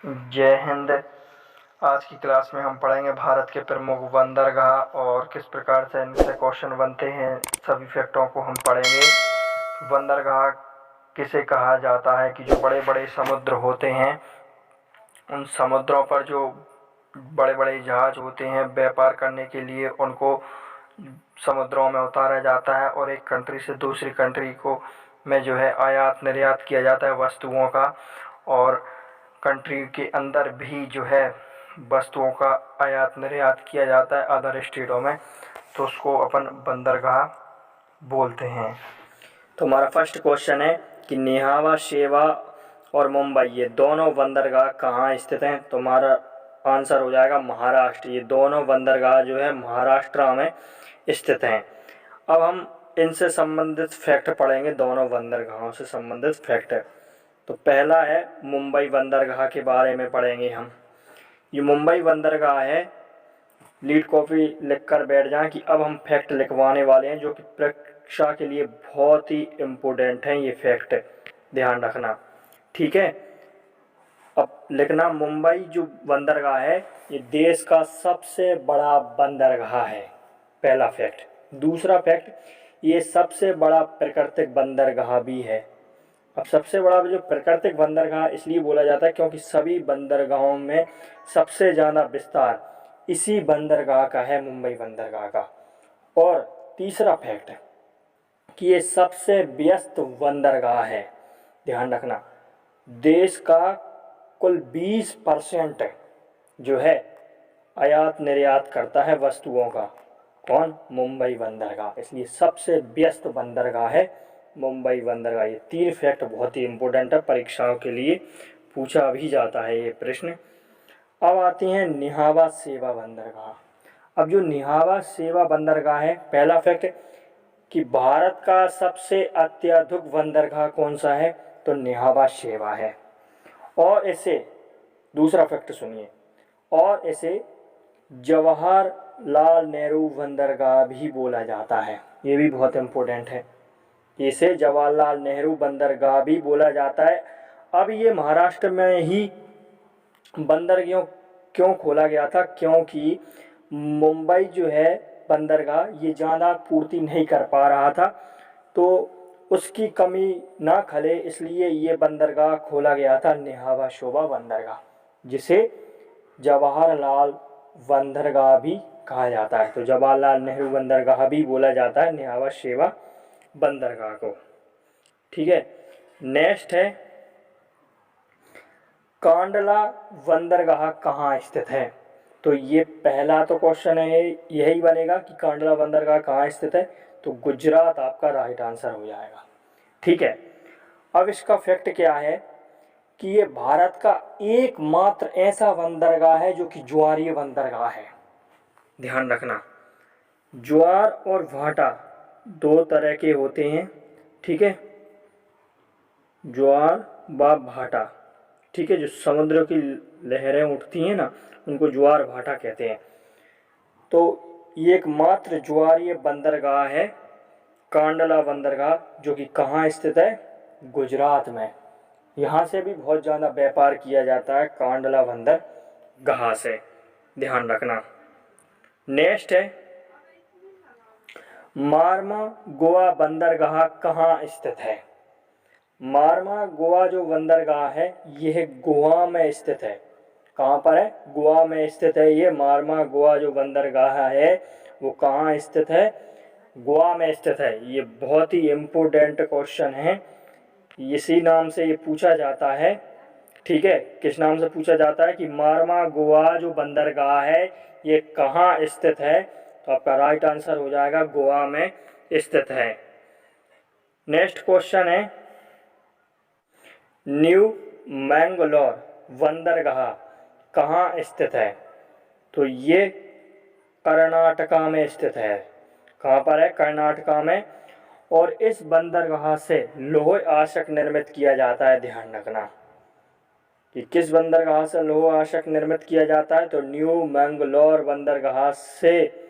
जय हिंद। आज की क्लास में हम पढ़ेंगे भारत के प्रमुख बंदरगाह और किस प्रकार से इनसे क्वेश्चन बनते हैं। सभी फैक्टों को हम पढ़ेंगे। बंदरगाह किसे कहा जाता है कि जो बड़े बड़े समुद्र होते हैं, उन समुद्रों पर जो बड़े बड़े जहाज होते हैं, व्यापार करने के लिए उनको समुद्रों में उतारा जाता है और एक कंट्री से दूसरी कंट्री को में जो है आयात निर्यात किया जाता है वस्तुओं का। और कंट्री के अंदर भी जो है वस्तुओं का आयात निर्यात किया जाता है अदर स्टेटों में, तो उसको अपन बंदरगाह बोलते हैं। तो हमारा फर्स्ट क्वेश्चन है कि निहावा, शेवा और मुंबई ये दोनों बंदरगाह कहाँ स्थित हैं। तो हमारा आंसर हो जाएगा महाराष्ट्र। ये दोनों बंदरगाह जो है महाराष्ट्र में स्थित हैं। अब हम इनसे संबंधित फैक्ट पढ़ेंगे, दोनों बंदरगाहों से संबंधित फैक्ट। तो पहला है मुंबई बंदरगाह के बारे में पढ़ेंगे हम। ये मुंबई बंदरगाह है, लीड कॉपी लिख कर बैठ जाएं कि अब हम फैक्ट लिखवाने वाले हैं जो कि परीक्षा के लिए बहुत ही इम्पोर्टेंट हैं। ये फैक्ट ध्यान रखना, ठीक है। अब लिखना, मुंबई जो बंदरगाह है ये देश का सबसे बड़ा बंदरगाह है, पहला फैक्ट। दूसरा फैक्ट, ये सबसे बड़ा प्राकृतिक बंदरगाह भी है। अब सबसे बड़ा जो प्राकृतिक बंदरगाह इसलिए बोला जाता है क्योंकि सभी बंदरगाहों में सबसे ज़्यादा विस्तार इसी बंदरगाह का है, मुंबई बंदरगाह का। और तीसरा फैक्ट कि ये सबसे व्यस्त बंदरगाह है। ध्यान रखना, देश का कुल 20% जो है आयात निर्यात करता है वस्तुओं का। कौन? मुंबई बंदरगाह। इसलिए सबसे व्यस्त बंदरगाह है मुंबई बंदरगाह। ये तीन फैक्ट बहुत ही इम्पोर्टेंट है, परीक्षाओं के लिए पूछा भी जाता है ये प्रश्न। अब आती हैं निहावा सेवा बंदरगाह। अब जो निहावा सेवा बंदरगाह है, पहला फैक्ट कि भारत का सबसे अत्यधिक बंदरगाह कौन सा है, तो निहावा सेवा है। और इसे, दूसरा फैक्ट सुनिए, और इसे जवाहरलाल नेहरू बंदरगाह भी बोला जाता है। ये भी बहुत इम्पोर्टेंट है, इसे जवाहरलाल नेहरू बंदरगाह भी बोला जाता है। अब ये महाराष्ट्र में ही बंदरगाह क्यों खोला गया था, क्योंकि मुंबई जो है बंदरगाह ये ज़्यादा पूर्ति नहीं कर पा रहा था, तो उसकी कमी ना खले इसलिए ये बंदरगाह खोला गया था, निहावा शोभा बंदरगाह, जिसे जवाहरलाल बंदरगाह भी कहा जाता है। तो जवाहरलाल नेहरू बंदरगाह भी बोला जाता है निहावा शेवा बंदरगाह को, ठीक है। नेक्स्ट है कांडला बंदरगाह कहाँ स्थित है। तो ये पहला तो क्वेश्चन है यही बनेगा कि कांडला बंदरगाह कहाँ स्थित है, तो गुजरात आपका राइट आंसर हो जाएगा, ठीक है। अब इसका फैक्ट क्या है कि ये भारत का एकमात्र ऐसा बंदरगाह है जो कि ज्वारीय बंदरगाह है। ध्यान रखना, ज्वार और भाटा दो तरह के होते हैं, ठीक है, ज्वार व भाटा, ठीक है। जो समुद्र की लहरें उठती हैं ना, उनको ज्वार भाटा कहते हैं। तो ये एकमात्र ज्वारीय बंदरगाह है कांडला बंदरगाह, जो कि कहाँ स्थित है, गुजरात में। यहाँ से भी बहुत ज़्यादा व्यापार किया जाता है कांडला बंदरगाह से, ध्यान रखना। नेक्स्ट है मारमा गोवा बंदरगाह कहाँ स्थित है। मारमा गोवा जो बंदरगाह है यह गोवा में स्थित है। कहाँ पर है, गोवा में स्थित है। ये मारमा गोवा जो बंदरगाह है वो कहाँ स्थित है, गोवा में स्थित है। ये बहुत ही इम्पोर्टेंट क्वेश्चन है, इसी नाम से ये पूछा जाता है, ठीक है। किस नाम से पूछा जाता है कि मारमा गोवा जो बंदरगाह है ये कहाँ स्थित है, तो आपका राइट आंसर हो जाएगा गोवा में स्थित है। नेक्स्ट क्वेश्चन है न्यू मैंगलोर बंदरगाह कहाँ स्थित है। तो ये कर्नाटका में स्थित है। कहाँ पर है, कर्नाटका में। और इस बंदरगाह से लौह आशक निर्मित किया जाता है। ध्यान रखना कि किस बंदरगाह से लौह आशक निर्मित किया जाता है, तो न्यू मैंगलोर बंदरगाह से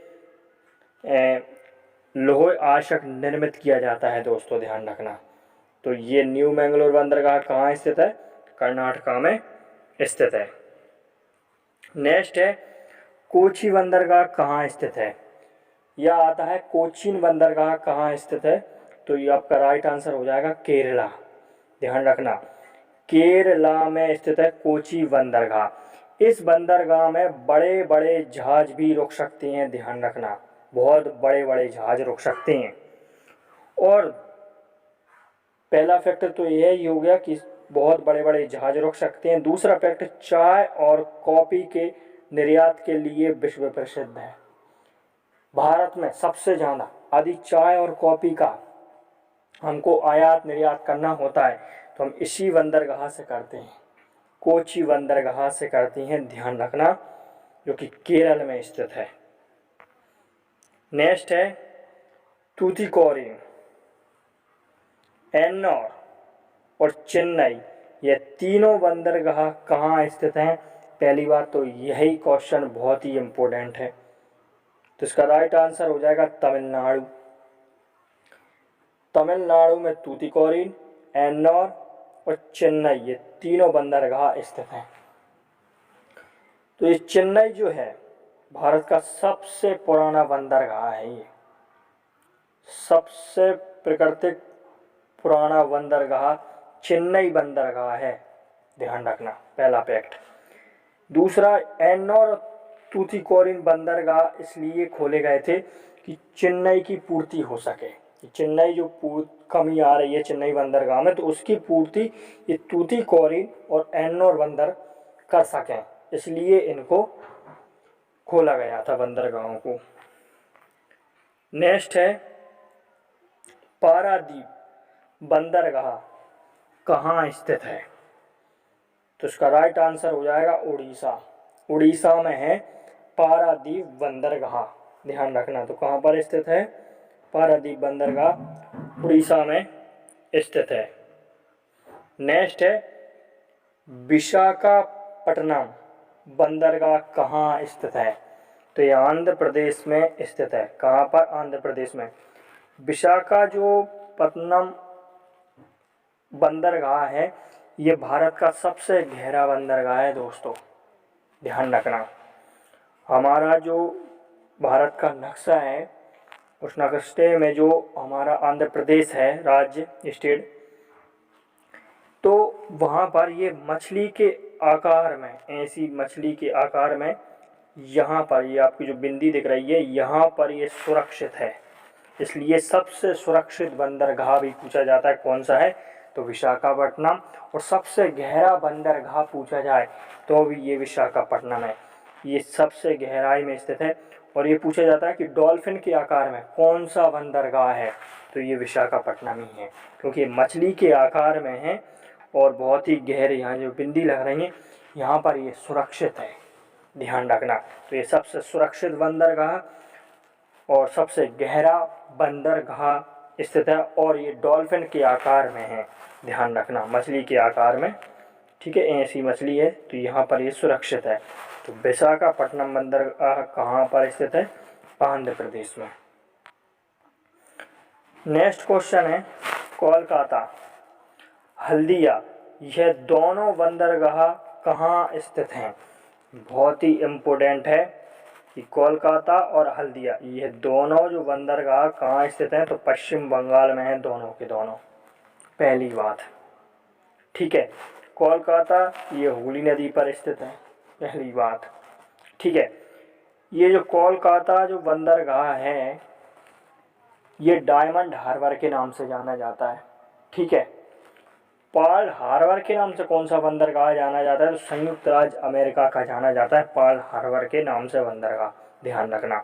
लौह आशक निर्मित किया जाता है दोस्तों, ध्यान रखना। तो ये न्यू मैंगलोर बंदरगाह कहाँ स्थित है, कर्नाटका में स्थित है। नेक्स्ट है कोची बंदरगाह कहाँ स्थित है। यह आता है कोचीन बंदरगाह कहाँ स्थित है, तो ये आपका राइट आंसर हो जाएगा केरला। ध्यान रखना, केरला में स्थित है कोची बंदरगाह। इस बंदरगाह में बड़े बड़े जहाज भी रुक सकते हैं। ध्यान रखना, बहुत बड़े बड़े जहाज रुक सकते हैं। और पहला फैक्टर तो यह ही हो गया कि बहुत बड़े बड़े जहाज रुक सकते हैं। दूसरा फैक्टर चाय और कॉफ़ी के निर्यात के लिए विश्व प्रसिद्ध है। भारत में सबसे ज़्यादा यदि चाय और कॉफ़ी का हमको आयात निर्यात करना होता है तो हम इसी बंदरगाह से करते हैं, कोची बंदरगाह से करते हैं। ध्यान रखना, जो कि केरल में स्थित है। नेक्स्ट है तूतीकोरिन, एन्नौर और चेन्नई, ये तीनों बंदरगाह कहाँ स्थित हैं। पहली बात तो यही क्वेश्चन बहुत ही इम्पोर्टेंट है, तो इसका राइट आंसर हो जाएगा तमिलनाडु। तमिलनाडु में तूतीकोरिन, एन्नौर और चेन्नई, ये तीनों बंदरगाह स्थित हैं। तो ये चेन्नई जो है भारत का सबसे पुराना बंदरगाह है। ये सबसे प्राकृतिक पुराना बंदरगाह चेन्नई बंदरगाह है। ध्यान रखना, पहला फैक्ट। दूसरा, एन्नौर और तूतीकोरिन बंदरगाह इसलिए खोले गए थे कि चेन्नई की पूर्ति हो सके। चेन्नई जो कमी आ रही है चेन्नई बंदरगाह में, तो उसकी पूर्ति ये तूतीकोरिन और एन्नौर बंदर कर सकें, इसलिए इनको खोला गया था बंदरगाहों को। नेक्स्ट है पारादीप बंदरगाह कहाँ स्थित है, तो इसका राइट आंसर हो जाएगा उड़ीसा। उड़ीसा में है पारादीप बंदरगाह। ध्यान रखना, तो कहाँ पर स्थित है, पारादीप बंदरगाह उड़ीसा में स्थित है। नेक्स्ट है विशाखापट्टनम बंदरगाह कहाँ स्थित है, तो ये आंध्र प्रदेश में स्थित है। कहाँ पर, आंध्र प्रदेश में। विशाखा जो पत्तनम बंदरगाह है, ये भारत का सबसे गहरा बंदरगाह है दोस्तों। ध्यान रखना, हमारा जो भारत का नक्शा है उस नक्शे में जो हमारा आंध्र प्रदेश है राज्य, स्टेट, तो वहाँ पर ये मछली के आकार में, ऐसी मछली के आकार में, यहाँ पर ये आपकी जो बिंदी दिख रही है यहाँ पर ये सुरक्षित है। इसलिए सबसे सुरक्षित बंदरगाह भी पूछा जाता है कौन सा है, तो विशाखापट्टनम। और सबसे गहरा बंदरगाह पूछा जाए तो भी ये विशाखापट्टनम है, ये सबसे गहराई में स्थित है। और ये पूछा जाता है कि डॉल्फिन के आकार में कौन सा बंदरगाह है, तो ये विशाखापट्टनम ही है, क्योंकि मछली के आकार में है और बहुत ही गहरे, यहाँ जो बिंदी लग रही है यहाँ पर ये सुरक्षित है। ध्यान रखना, तो ये सबसे सुरक्षित बंदरगाह और सबसे गहरा बंदरगाह स्थित है, और ये डॉल्फिन के आकार में है। ध्यान रखना, मछली के आकार में, ठीक है, ऐसी मछली है, तो यहाँ पर ये सुरक्षित है। तो विशाखापट्टनम बंदरगाह कहाँ पर स्थित है, आंध्र प्रदेश में। नेक्स्ट क्वेश्चन है कोलकाता, हल्दिया, यह दोनों बंदरगाह कहाँ स्थित हैं। बहुत ही इम्पोर्टेंट है कि कोलकाता और हल्दिया, ये दोनों जो बंदरगाह कहाँ स्थित हैं, तो पश्चिम बंगाल में हैं दोनों के दोनों। पहली बात, ठीक है, कोलकाता ये हुगली नदी पर स्थित है, पहली बात, ठीक है। ये जो कोलकाता जो बंदरगाह है ये डायमंड हार्बर के नाम से जाना जाता है, ठीक है। पर्ल हार्बर के नाम से कौन सा बंदरगाह जाना जाता है, तो संयुक्त राज्य अमेरिका का जाना जाता है पर्ल हार्बर के नाम से बंदरगाह। ध्यान रखना,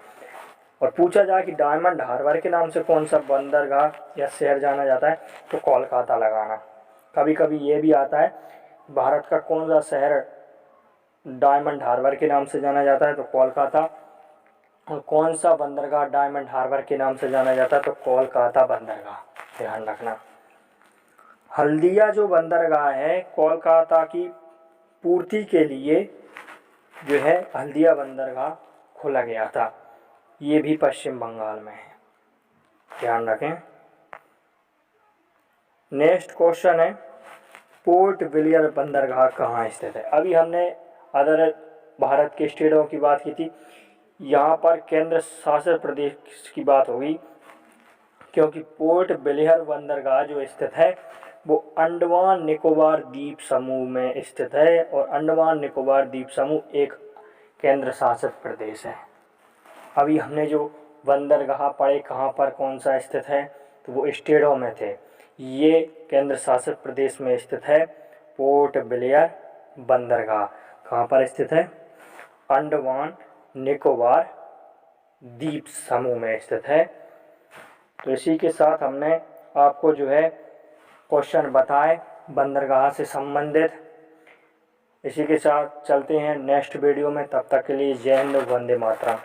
और पूछा जाए कि डायमंड हार्बर के नाम से कौन सा बंदरगाह या शहर जाना जाता है, तो कोलकाता लगाना। कभी कभी ये भी आता है भारत का कौन सा शहर डायमंड हार्बर के नाम से जाना जाता है, तो कोलकाता। और कौन सा बंदरगाह डायमंड हार्बर के नाम से जाना जाता है, तो कोलकाता बंदरगाह। ध्यान रखना, हल्दिया जो बंदरगाह है कोलकाता की पूर्ति के लिए जो है हल्दिया बंदरगाह खोला गया था, ये भी पश्चिम बंगाल में है। ध्यान रखें। नेक्स्ट क्वेश्चन है पोर्ट ब्लेयर बंदरगाह कहाँ स्थित है? अभी हमने अदर भारत के स्टेटों की बात की थी, यहाँ पर केंद्र शासित प्रदेश की बात होगी, क्योंकि पोर्ट ब्लेयर बंदरगाह जो स्थित है वो अंडमान निकोबार द्वीप समूह में स्थित है, और अंडमान निकोबार द्वीप समूह एक केंद्र शासित प्रदेश है। अभी हमने जो बंदरगाह पढ़े कहाँ पर कौन सा स्थित है, तो वो स्टेटों में थे, ये केंद्र शासित प्रदेश में स्थित है। पोर्ट ब्लेयर बंदरगाह कहाँ पर स्थित है? अंडमान निकोबार द्वीप समूह में स्थित है। तो इसी के साथ हमने आपको जो है क्वेश्चन बताए बंदरगाह से संबंधित। इसी के साथ चलते हैं नेक्स्ट वीडियो में, तब तक के लिए जय हिंद, वंदे मातरम।